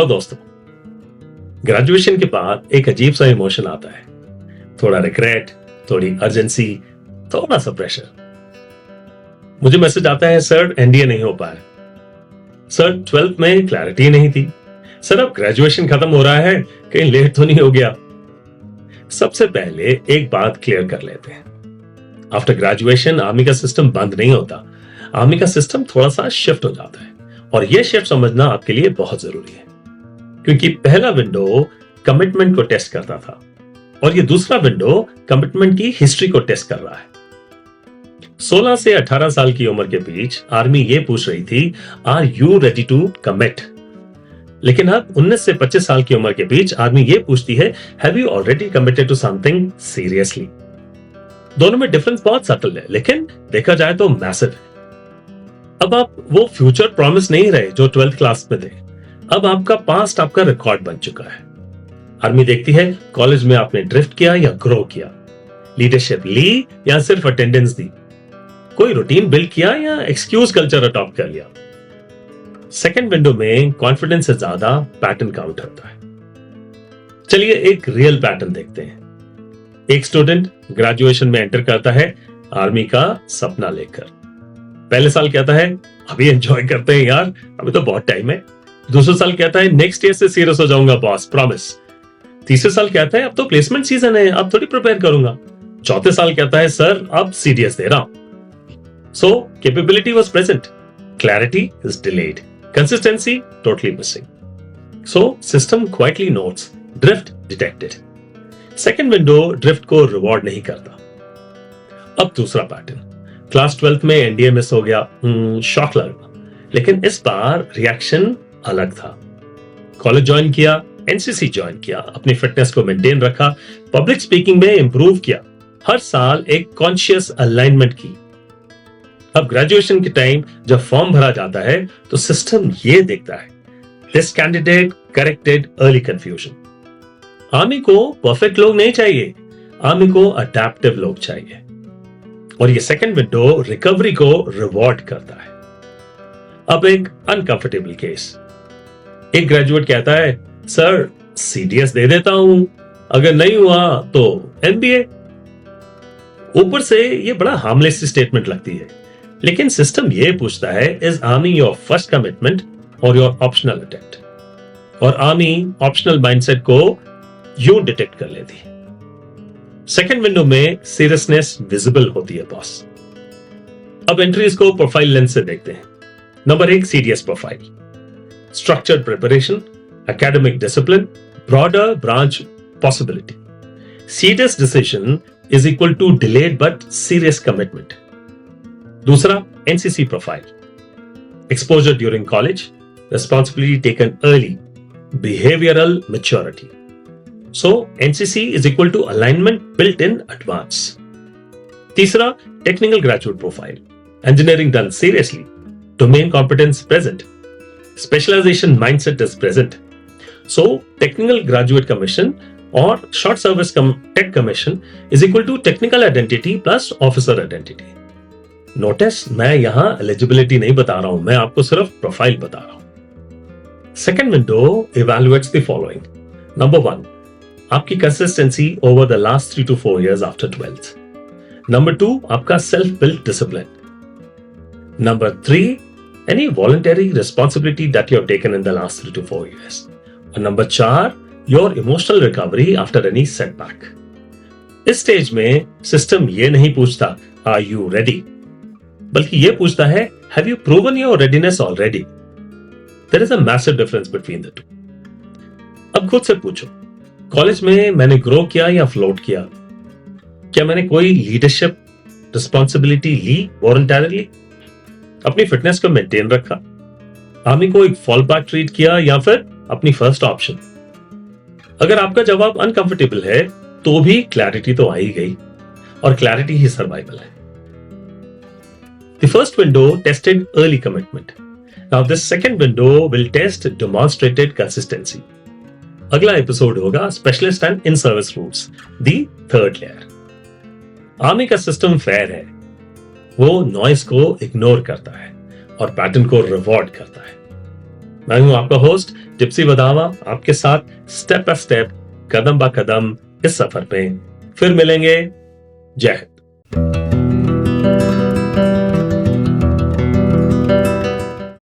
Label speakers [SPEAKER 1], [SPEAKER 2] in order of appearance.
[SPEAKER 1] चलो दोस्तों, ग्रेजुएशन के बाद एक अजीब सा इमोशन आता है। थोड़ा रिग्रेट, थोड़ी अर्जेंसी, थोड़ा सा प्रेशर। मुझे मैसेज आता है, सर एनडीए नहीं हो पाया, सर 12th में क्लैरिटी नहीं थी, सर अब ग्रेजुएशन खत्म हो रहा है, कहीं लेट तो नहीं हो गया। सबसे पहले एक बात क्लियर कर लेते हैं। आफ्टर ग्रेजुएशन आर्मी का सिस्टम बंद नहीं होता, आर्मी का सिस्टम थोड़ा सा शिफ्ट हो जाता है, और यह शिफ्ट समझना आपके लिए बहुत जरूरी है, क्योंकि पहला विंडो कमिटमेंट को टेस्ट करता था और ये दूसरा विंडो कमिटमेंट की हिस्ट्री को टेस्ट कर रहा है। 16 से 18 साल की उम्र के बीच आर्मी ये पूछ रही थी, are you ready to commit? लेकिन अब 19 से 25 साल की उम्र के बीच आर्मी ये पूछती है, have you already committed to something seriously? दोनों में डिफरेंस बहुत सटल है, लेकिन देखा जाए तो मैसिव है। अब आप वो फ्यूचर प्रॉमिस नहीं रहे जो 12th क्लास में थे, अब आपका पास्ट आपका रिकॉर्ड बन चुका है। आर्मी देखती है कॉलेज में आपने ड्रिफ्ट किया या ग्रो किया, लीडरशिप ली या सिर्फ अटेंडेंस दी, कोई रूटीन बिल्ड किया या एक्सक्यूज कल्चर अडॉप्ट कर लिया। सेकेंड विंडो में कॉन्फिडेंस से ज्यादा पैटर्न काउंट होता है। चलिए एक रियल पैटर्न देखते हैं। एक स्टूडेंट ग्रेजुएशन में एंटर करता है आर्मी का सपना लेकर। पहले साल कहता है, अभी एंजॉय करते हैं यार, अभी तो बहुत टाइम है। दूसरे साल कहता है, नेक्स्ट ईयर से सीरियस हो जाऊंगा बॉस, प्रॉमिस। तीसरे साल कहता है, अब तो प्लेसमेंट सीजन है, अब थोड़ी प्रिपेयर करूंगा। चौथे साल कहता है, सर अब सीरियस दे रहा हूं। So capability was present, clarity is delayed, consistency totally missing. So system quietly notes drift detected. Second window drift को रिवॉर्ड नहीं करता। अब दूसरा पैटर्न, क्लास 12th में एनडीए मिस हो गया, शॉक लगा, लेकिन इस बार रिएक्शन अलग था। कॉलेज ज्वाइन किया, एनसीसी ज्वाइन किया, अपनी फिटनेस को मेंटेन रखा, पब्लिक स्पीकिंग में इंप्रूव किया, हर साल एक कॉन्शियस अलाइनमेंट की। अब ग्रेजुएशन के टाइम जब फॉर्म भरा जाता है तो सिस्टम ये देखता है, this candidate corrected early confusion. Army को परफेक्ट लोग नहीं चाहिए, आर्मी को अडैप्टिव लोग चाहिए। और ये सेकंड विंडो रिकवरी को रिवॉर्ड करता है। अब एक अनकंफर्टेबल केस, एक ग्रेजुएट कहता है, सर सीडीएस दे देता हूं, अगर नहीं हुआ तो एमबीए। ऊपर से ये बड़ा हार्मलेस स्टेटमेंट लगती है, लेकिन सिस्टम ये पूछता है, is army your first commitment और योर ऑप्शनल अटेम्प्ट? और आर्मी ऑप्शनल माइंडसेट को यूं डिटेक्ट कर लेती है। सेकेंड विंडो में सीरियसनेस विजिबल होती है बॉस। अब एंट्रीज को प्रोफाइल लेंस से देखते हैं। Number 1, CDS profile, structured preparation, academic discipline, broader branch possibility. Serious decision is equal to delayed but serious commitment. दूसरा, NCC profile, exposure during college, responsibility taken early, behavioral maturity. So NCC is equal to alignment built in advance. तीसरा, technical graduate profile, engineering done seriously, domain competence present, specialization mindset is present. So technical graduate commission or short service tech commission is equal to technical identity plus officer identity. Notice मैं यहां eligibility नहीं बता रहा हूं, मैं आपको सिर्फ profile बता रहा हूं। Second window evaluates the following. Number 1, आपकी consistency over the last 3 to 4 years after 12th। Number 2, आपका self build discipline. Number 3, any voluntary responsibility that you have taken in the last 3 to 4 years. और number 4, your emotional recovery after any setback. इस stage में system ये नहीं पूछता are you ready, बल्कि ये पूछता है have you proven your readiness already. There is a massive difference between the two. अब खुद से पूछो, कॉलेज में मैंने ग्रो किया या फ्लोट किया? क्या मैंने कोई लीडरशिप रिस्पॉन्सिबिलिटी ली वॉलंटरली? अपनी फिटनेस को मेंटेन रखा? आर्मी को एक फॉल बैक ट्रीट किया या फिर अपनी फर्स्ट ऑप्शन? अगर आपका जवाब अनकंफर्टेबल है तो भी क्लैरिटी तो आ ही गई, और क्लैरिटी ही सर्वाइवल है। The first window tested early commitment, now this second window will test demonstrated consistency. अगला एपिसोड होगा specialist and in service routes, the third layer. Army का सिस्टम फेयर है, वो नॉइस को इग्नोर करता है और पैटर्न को रिवॉर्ड करता है। मैं हूं आपका होस्ट जिप्सी वदावा, आपके साथ स्टेप बाय स्टेप, कदम बा कदम इस सफर में फिर मिलेंगे। जय हिंद।